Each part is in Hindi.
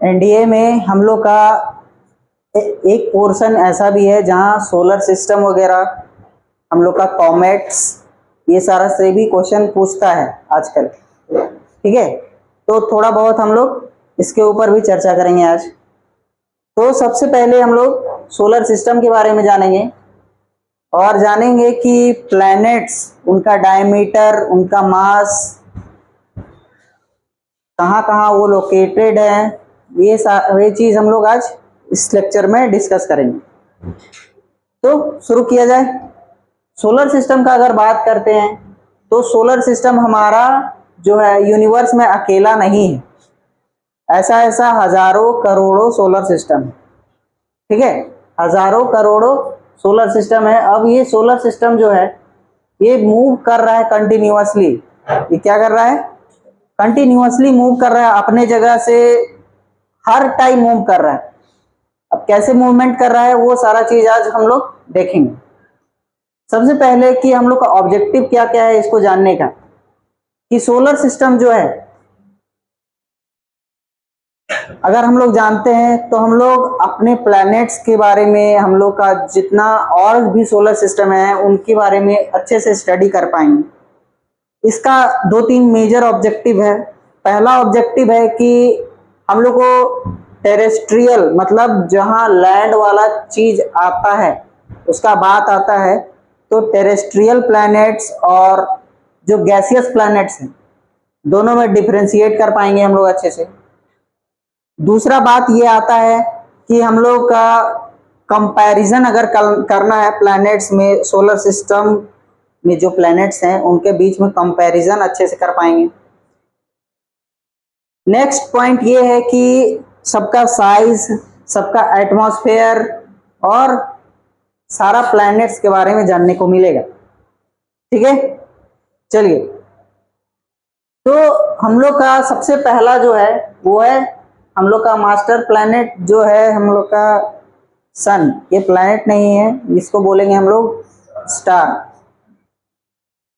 एनडीए में हम लोग का एक पोर्शन ऐसा भी है जहाँ सोलर सिस्टम वगैरह, हम लोग का कॉमेट्स, ये सारा से भी क्वेश्चन पूछता है आजकल। ठीक है, तो थोड़ा बहुत हम लोग इसके ऊपर भी चर्चा करेंगे आज। तो सबसे पहले हम लोग सोलर सिस्टम के बारे में जानेंगे और जानेंगे कि प्लैनेट्स, उनका डायमीटर, उनका मास, कहाँ कहाँ वो लोकेटेड है, ये सारी चीज हम लोग आज इस लेक्चर में डिस्कस करेंगे। तो शुरू किया जाए। सोलर सिस्टम का अगर बात करते हैं तो सोलर सिस्टम हमारा जो है यूनिवर्स में अकेला नहीं है, ऐसा ऐसा हजारों करोड़ों सोलर सिस्टम है। ठीक है, हजारों करोड़ों सोलर सिस्टम है। अब ये सोलर सिस्टम जो है ये मूव कर रहा है कंटिन्यूअसली। ये क्या कर रहा है? कंटिन्यूअसली मूव कर रहा है, अपने जगह से हर टाइम मूव कर रहा है। अब कैसे मूवमेंट कर रहा है वो सारा चीज आज हम लोग देखेंगे। सबसे पहले कि हम लोग का ऑब्जेक्टिव क्या क्या है इसको जानने का, कि सोलर सिस्टम जो है अगर हम लोग जानते हैं तो हम लोग अपने प्लैनेट्स के बारे में, हम लोग का जितना और भी सोलर सिस्टम है उनके बारे में अच्छे से स्टडी कर पाएंगे। इसका दो तीन मेजर ऑब्जेक्टिव है। पहला ऑब्जेक्टिव है कि हम लोग को टेरेस्ट्रियल, मतलब जहां लैंड वाला चीज आता है उसका बात आता है, तो टेरेस्ट्रियल प्लैनेट्स और जो गैसियस प्लैनेट्स हैं दोनों में डिफरेंशिएट कर पाएंगे हम लोग अच्छे से। दूसरा बात ये आता है कि हम लोग का कंपैरिजन अगर करना है प्लैनेट्स में, सोलर सिस्टम में जो प्लैनेट्स हैं उनके बीच में कंपैरिजन अच्छे से कर पाएंगे। नेक्स्ट पॉइंट ये है कि सबका साइज, सबका एटमॉस्फेयर और सारा प्लैनेट्स के बारे में जानने को मिलेगा। ठीक है, चलिए। तो हम लोग का सबसे पहला जो है वो है हम लोग का मास्टर प्लैनेट जो है हम लोग का सन। ये प्लैनेट नहीं है, इसको बोलेंगे हम लोग स्टार।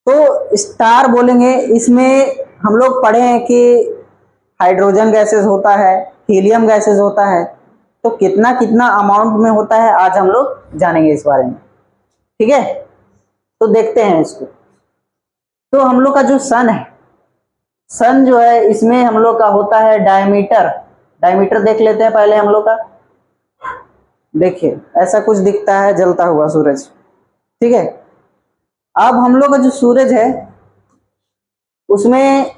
तो स्टार बोलेंगे, इसमें हम लोग पढ़े हैं कि हाइड्रोजन गैसेस होता है, हीलियम गैसेस होता है, तो कितना कितना अमाउंट में होता है आज हम लोग जानेंगे इस बारे में। ठीक है, तो देखते हैं इसको। तो हम लोग का जो सन है, सन जो है इसमें हम लोग का होता है डायमीटर। डायमीटर देख लेते हैं पहले हम लोग का। देखिए ऐसा कुछ दिखता है जलता हुआ सूरज। ठीक है, अब हम लोग का जो सूरज है उसमें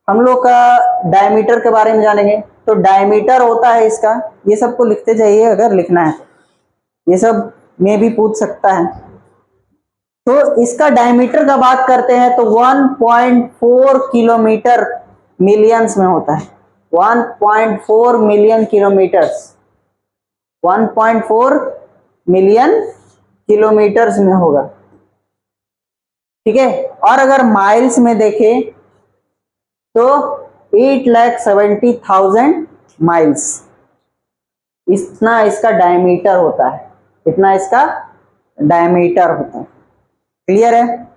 हम लोग का डायमीटर के बारे में जानेंगे। तो डायमीटर होता है इसका, ये सबको लिखते जाइए अगर लिखना है, ये सब में भी पूछ सकता है। तो इसका डायमीटर का बात करते हैं तो 1.4 किलोमीटर मिलियंस में होता है। 1.4 मिलियन किलोमीटर्स, 1.4 मिलियन किलोमीटर्स में होगा। ठीक है, और अगर माइल्स में देखें तो 8,70,000 माइल्स, इतना इसका डायमीटर होता है। इतना इसका डायमीटर होता है। क्लियर है?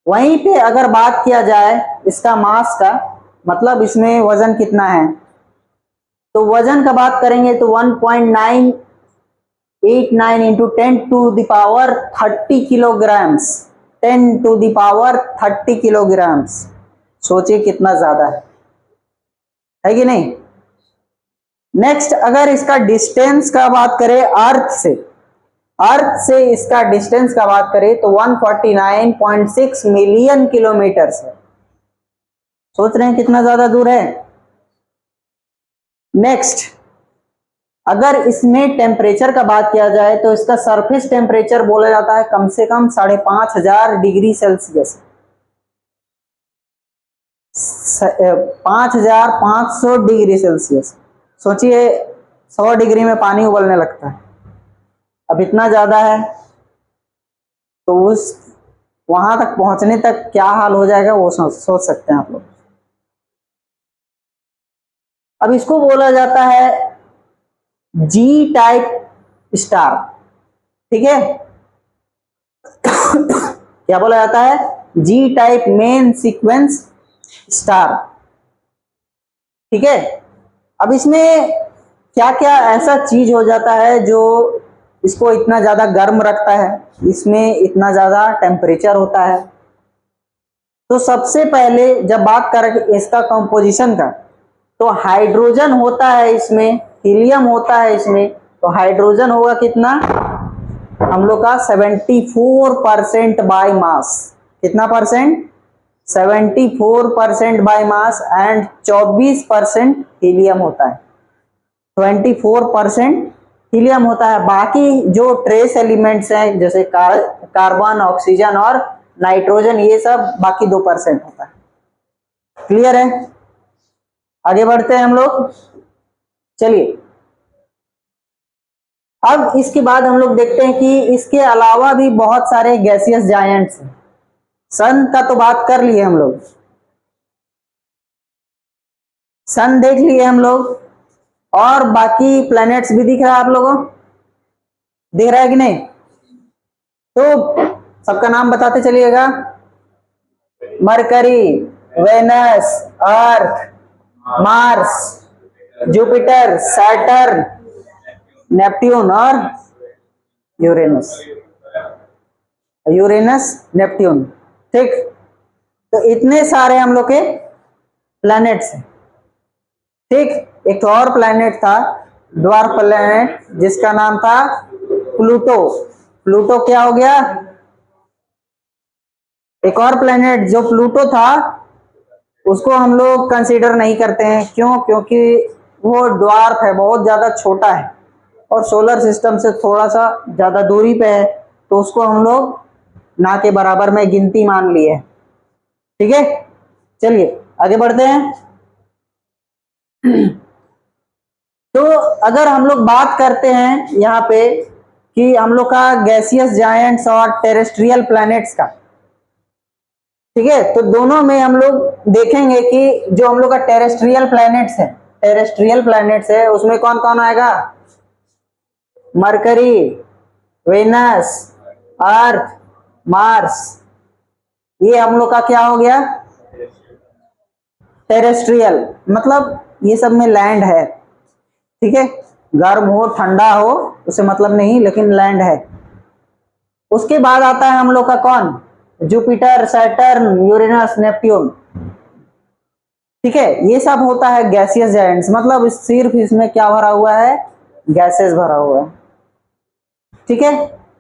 वहीं पे अगर बात किया जाए इसका मास का, मतलब इसमें वजन कितना है, तो वजन का बात करेंगे तो 1.989 into 10 to the power 30 kilograms, 10 to the power 30 kilograms. सोचिए कितना ज्यादा है कि नहीं। नेक्स्ट अगर इसका डिस्टेंस का बात करें अर्थ से, अर्थ से इसका डिस्टेंस का बात करें तो 149.6 मिलियन किलोमीटर है। सोच रहे हैं कितना ज्यादा दूर है। नेक्स्ट अगर इसमें टेम्परेचर का बात किया जाए तो इसका सरफेस टेम्परेचर बोला जाता है कम से कम 5,500 डिग्री सेल्सियस, 5,500 डिग्री सेल्सियस। सोचिए 100 डिग्री में पानी उबलने लगता है, अब इतना ज्यादा है तो उस वहां तक पहुंचने तक क्या हाल हो जाएगा वो सोच सकते हैं आप लोग। अब इसको बोला जाता है जी टाइप स्टार। ठीक है, क्या बोला जाता है? जी टाइप मेन सीक्वेंस स्टार। ठीक है, अब इसमें क्या क्या ऐसा चीज हो जाता है जो इसको इतना ज्यादा गर्म रखता है, इसमें इतना ज्यादा टेम्परेचर होता है। तो सबसे पहले जब बात करें इसका कंपोजिशन का, तो हाइड्रोजन होता है इसमें, हीलियम होता है इसमें। तो हाइड्रोजन होगा कितना हम लोग का 74% बाय मास। कितना percent? 74% by mass. And 24% helium होता है। 24% हीलियम होता है। बाकी जो ट्रेस एलिमेंट्स हैं जैसे कार्बन, ऑक्सीजन और नाइट्रोजन, ये सब बाकी 2% होता है। क्लियर है? आगे बढ़ते हैं हम लोग। चलिए, अब इसके बाद हम लोग देखते हैं कि इसके अलावा भी बहुत सारे गैसियस जायंट्स हैं। सन का तो बात कर लिए हम लोग, सन देख लिए हम लोग, और बाकी प्लैनेट्स भी दिख रहा है आप लोगों को? दिख रहा है कि नहीं? तो सबका नाम बताते चलिएगा। मरकरी, वेनस, अर्थ, मार्स, जुपिटर, सैटर्न, नेपट्यून और यूरेनस। यूरेनस, नेपट्यून, ठीक। तो इतने सारे हम लोग के प्लैनेट्स हैं, ठीक। एक और प्लैनेट था, ड्वार्फ प्लैनेट, जिसका नाम था प्लूटो। प्लूटो क्या हो गया? एक और प्लैनेट जो प्लूटो था, उसको हम लोग कंसीडर नहीं करते हैं। क्यों? क्योंकि वो ड्वार्फ है, बहुत ज्यादा छोटा है और सोलर सिस्टम से थोड़ा सा ज्यादा दूरी पे है, तो उसको हम लोग ना के बराबर में गिनती मान लिए। ठीक है, चलिए आगे बढ़ते हैं। तो अगर हम लोग बात करते हैं यहाँ पे कि हम लोग का गैसियस जायंट्स और टेरेस्ट्रियल प्लैनेट्स का, ठीक है, तो दोनों में हम लोग देखेंगे कि जो हम लोग का टेरेस्ट्रियल प्लैनेट्स है उसमें कौन कौन आएगा? मरकरी, वेनस, अर्थ, मार्स, ये हम लोग का क्या हो गया? टेरेस्ट्रियल। मतलब ये सब में लैंड है, ठीक है, गर्म हो ठंडा हो उसे मतलब नहीं, लेकिन लैंड है। उसके बाद आता है हम लोग का कौन? जुपिटर, सैटर्न, यूरेनस, नेपट्यून, ठीक है। ये सब होता है गैसियस जायंट्स, मतलब सिर्फ इसमें क्या भरा हुआ है? गैसेस भरा हुआ है, ठीक है।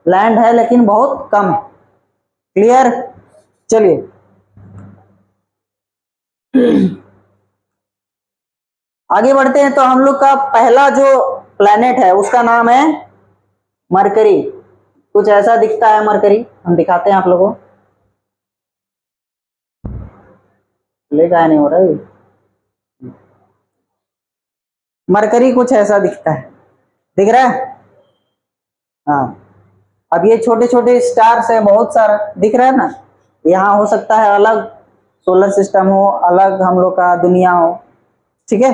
लैंड है लेकिन बहुत कम है। क्लियर? चलिए आगे बढ़ते हैं। तो हम लोग का पहला जो प्लैनेट है उसका नाम है मरकरी। कुछ ऐसा दिखता है मरकरी, हम दिखाते हैं आप लोगों को। लेगा नहीं हो रहा है। मरकरी कुछ ऐसा दिखता है, दिख रहा है? हाँ, अब ये छोटे छोटे स्टार्स है, बहुत सारा दिख रहा है ना। यहाँ हो सकता है अलग सोलर सिस्टम हो, अलग हम लोग का दुनिया हो, ठीक है।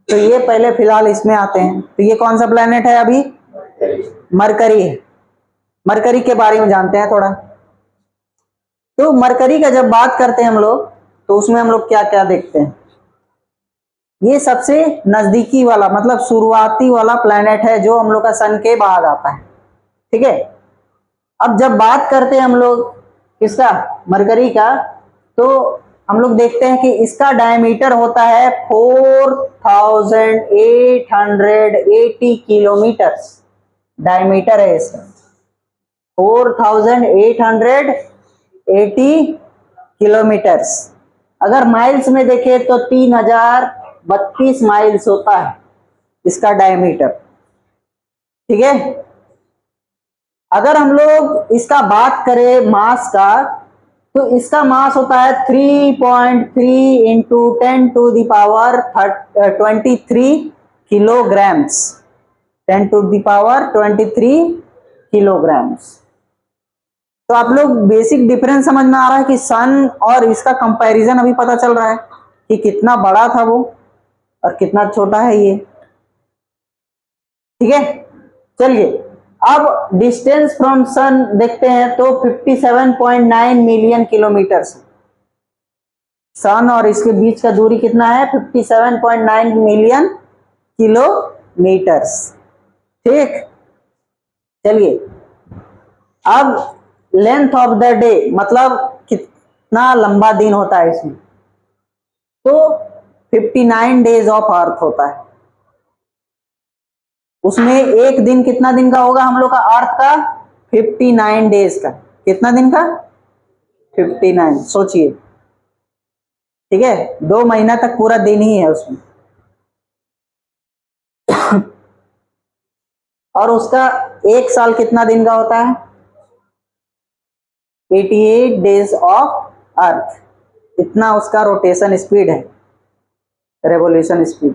तो ये पहले फिलहाल इसमें आते हैं। तो ये कौन सा प्लेनेट है? अभी मरकरी है। मरकरी के बारे में जानते हैं थोड़ा। तो मरकरी का जब बात करते हैं हम लोग, तो उसमें हम लोग क्या क्या देखते हैं? ये सबसे नजदीकी वाला, मतलब शुरुआती वाला प्लेनेट है जो हम लोग का सन के बाद आता है, ठीक है। अब जब बात करते हैं हम लोग किसका? मरकरी का, तो हम लोग देखते हैं कि इसका डायमीटर होता है 4880 किलोमीटर डायमीटर है इसका। 4880 किलोमीटर्स। अगर माइल्स में देखें तो 3032 माइल्स होता है इसका डायमीटर, ठीक है। अगर हम लोग इसका बात करें मास का, तो इसका मास होता है 3.3 इंटू 10⁻23 किलोग्राम्स। 10⁻23 किलोग्राम्स। तो आप लोग बेसिक डिफरेंस समझ में आ रहा है कि सन और इसका कंपैरिजन अभी पता चल रहा है कि कितना बड़ा था वो और कितना छोटा है ये, ठीक है। चलिए अब डिस्टेंस फ्रॉम सन देखते हैं, तो 57.9 मिलियन किलोमीटर। सन और इसके बीच का दूरी कितना है? 57.9 मिलियन किलोमीटर्स। ठीक, चलिए अब लेंथ ऑफ द डे मतलब कितना लंबा दिन होता है इसमें, तो 59 डेज ऑफ अर्थ होता है। उसमें एक दिन कितना दिन का होगा हम लोग का अर्थ का, 59 डेज का। कितना दिन का, 59। सोचिए, ठीक है, 2 महीना तक पूरा दिन ही है उसमें। और उसका एक साल कितना दिन का होता है, 88 डेज ऑफ अर्थ। इतना उसका रोटेशन स्पीड है, रेवोल्यूशन स्पीड।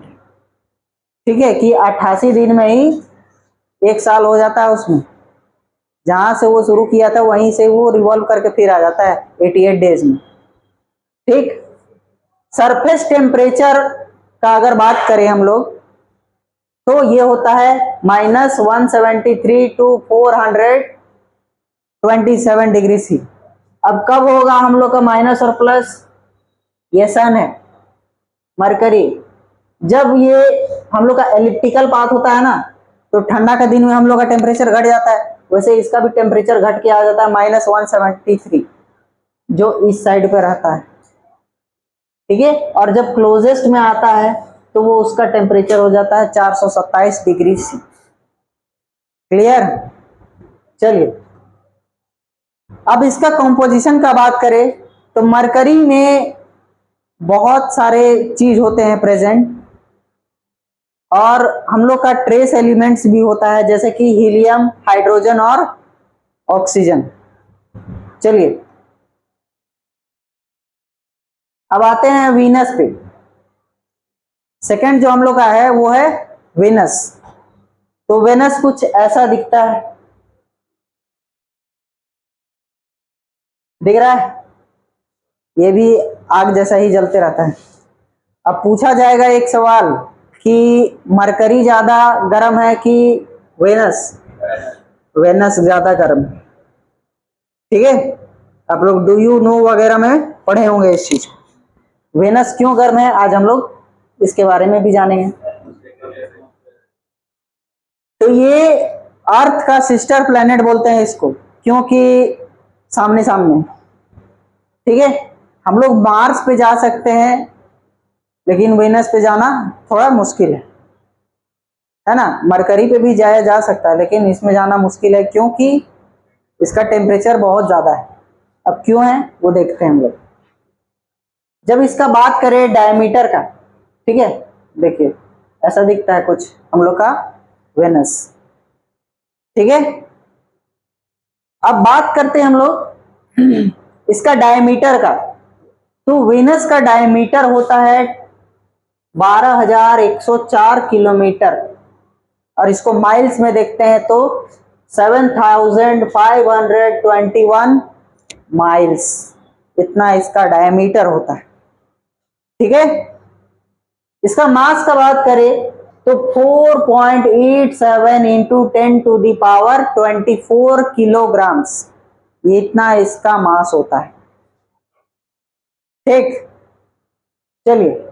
ठीक है, कि 88 दिन में ही एक साल हो जाता है उसमें। जहां से वो शुरू किया था वहीं से वो रिवॉल्व करके फिर आ जाता है 88 डेज में। ठीक, सरफेस टेम्परेचर का अगर बात करें हम लोग तो ये होता है -173 टू 427 डिग्री सी। अब कब होगा हम लोग का माइनस और प्लस, ये सन है मरकरी। जब ये हम लोग का एलिप्टिकल पाथ होता है ना, तो ठंडा का दिन में हम लोग का टेम्परेचर घट जाता है, वैसे इसका भी टेम्परेचर घट के आ जाता है -173, जो इस साइड पे रहता है। ठीक है, और जब क्लोजेस्ट में आता है तो वो उसका टेम्परेचर हो जाता है 427 डिग्री सी। क्लियर, चलिए अब इसका कंपोजिशन का बात करें तो मरकरी में बहुत सारे चीज होते हैं प्रेजेंट, और हम लोग का ट्रेस एलिमेंट्स भी होता है, जैसे कि हीलियम, हाइड्रोजन और ऑक्सीजन। चलिए अब आते हैं वीनस पे। सेकंड जो हम लोग का है वो है वेनस। तो वेनस कुछ ऐसा दिखता है, दिख रहा है, ये भी आग जैसा ही जलते रहता है। अब पूछा जाएगा एक सवाल कि मरकरी ज्यादा गर्म है कि वेनस, वेनस ज्यादा गर्म है। ठीक है, आप लोग डू यू नो वगैरह में पढ़े होंगे इस चीज को। वेनस क्यों गर्म है, आज हम लोग इसके बारे में भी जानेंगे। तो ये अर्थ का सिस्टर प्लेनेट बोलते हैं इसको, क्योंकि सामने सामने। ठीक है, हम लोग मार्स पे जा सकते हैं लेकिन वेनस पे जाना थोड़ा मुश्किल है ना। मरकरी पे भी जाया जा सकता है लेकिन इसमें जाना मुश्किल है, क्योंकि इसका टेम्परेचर बहुत ज्यादा है। अब क्यों है वो देखते हैं हम लोग। जब इसका बात करें डायमीटर का, ठीक है, देखिए ऐसा दिखता है कुछ हम लोग का वेनस। ठीक है, अब बात करते हैं हम लोग इसका डायमीटर का। तो वेनस का डायमीटर होता है 12,104 किलोमीटर, और इसको माइल्स में देखते हैं तो 7,521 माइल्स, इतना इसका डायमीटर होता है। ठीक है, इसका मास का बात करें तो 4.87 इंटू 10⁻24 किलोग्राम्स, ये इतना इसका मास होता है। ठीक, चलिए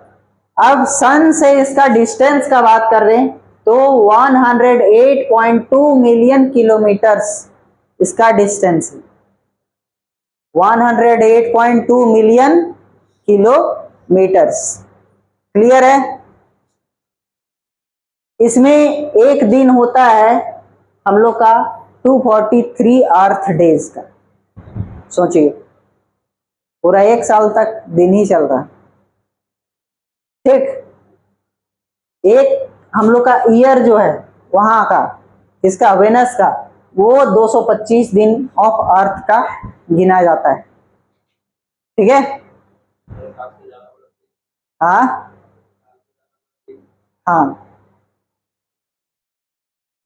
अब सन से इसका डिस्टेंस का बात कर रहे हैं तो 108.2 मिलियन किलोमीटर्स इसका डिस्टेंस है। 108.2 मिलियन किलोमीटर्स। क्लियर है, इसमें एक दिन होता है हम लोग का 243 अर्थ डेज का। सोचिए पूरा एक साल तक दिन ही चल रहा है। ठीक, एक हम लोग का ईयर जो है वहां का, इसका वेनस का, वो 225 दिन ऑफ अर्थ का गिना जाता है। ठीक है, हाँ हाँ,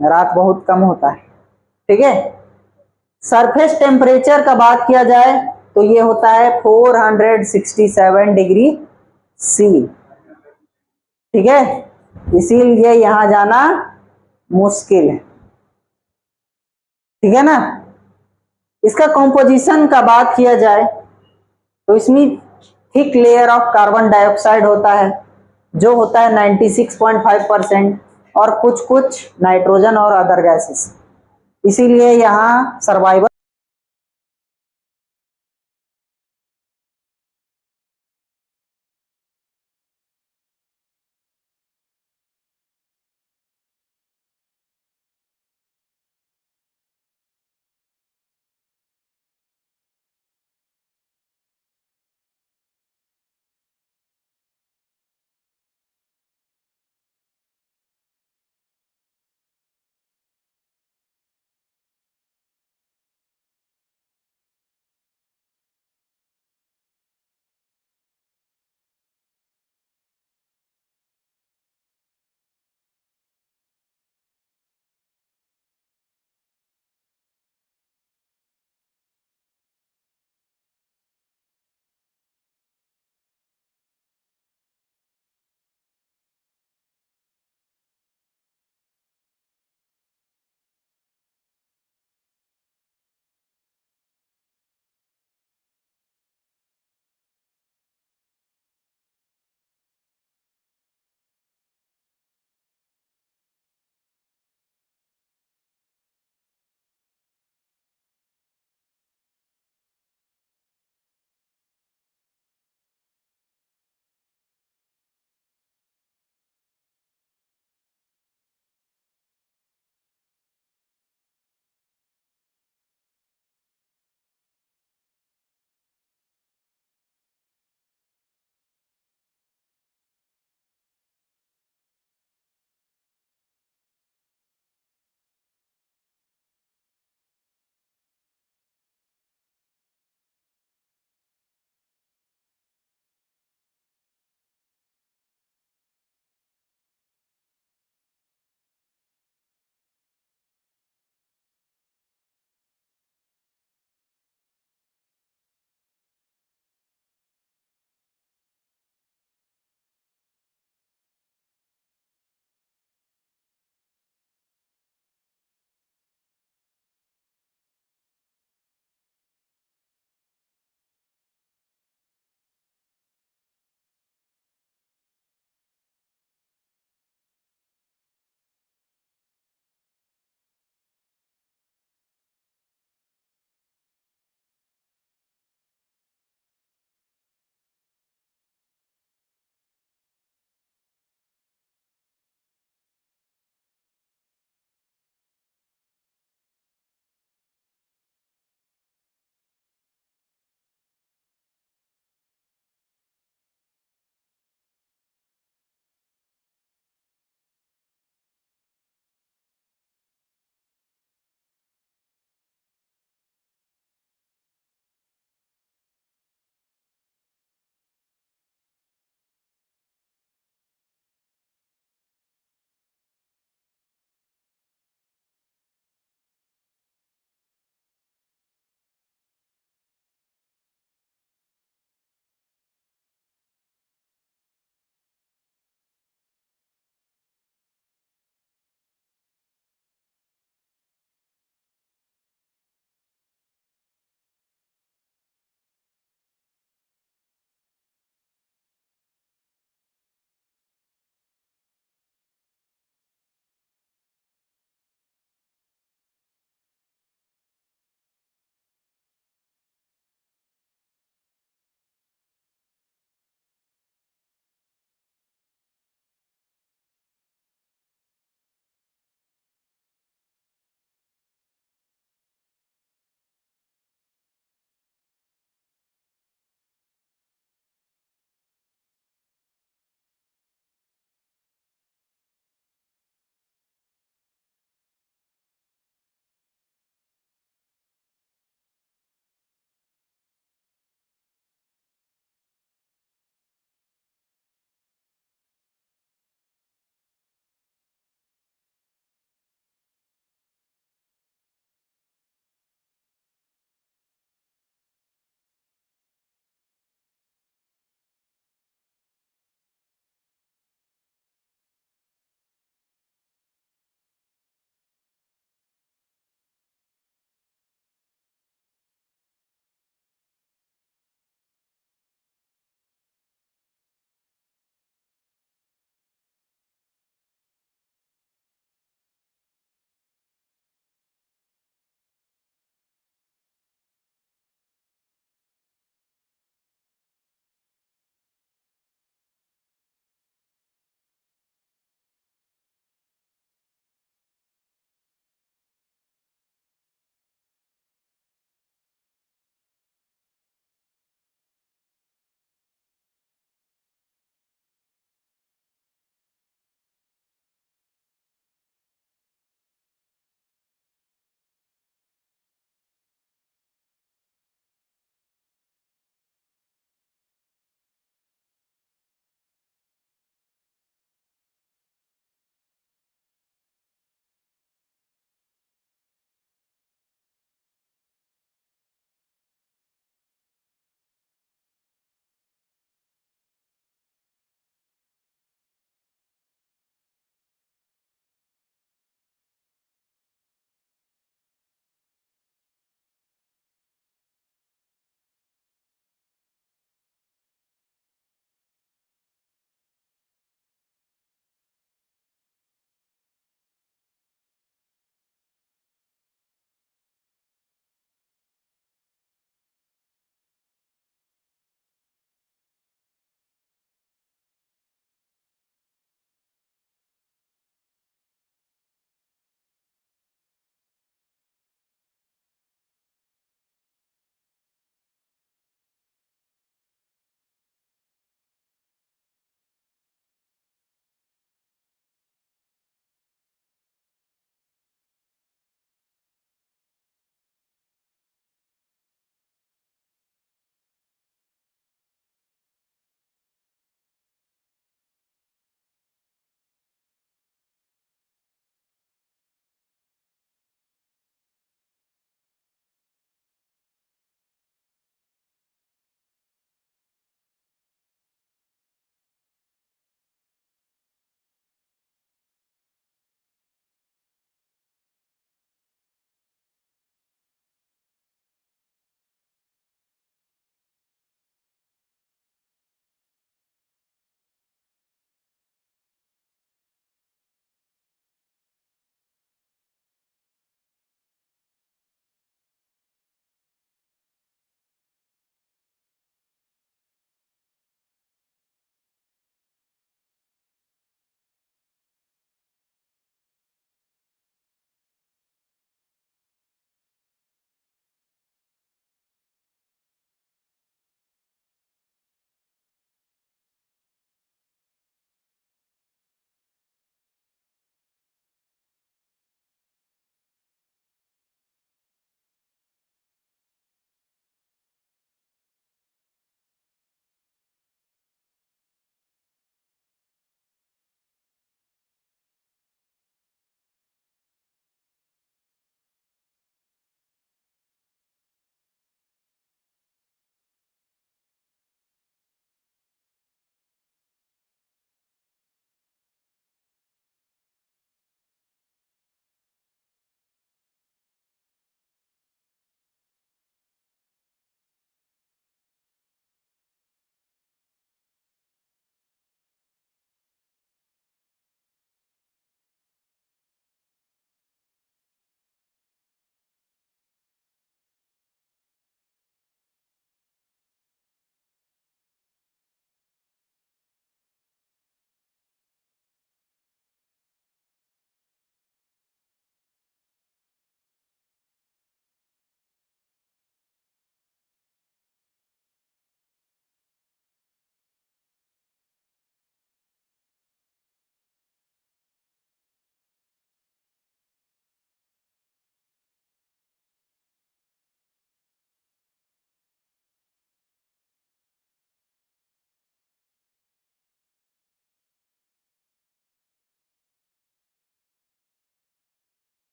रात बहुत कम होता है। ठीक है, सरफेस टेम्परेचर का बात किया जाए तो ये होता है 467 डिग्री सी। ठीक है, इसीलिए यहां जाना मुश्किल है। ठीक है ना। इसका कंपोजिशन का बात किया जाए तो इसमें thick layer of carbon dioxide होता है, जो होता है 96.5% और कुछ कुछ नाइट्रोजन और अदर गैसेस। इसीलिए यहाँ सर्वाइवल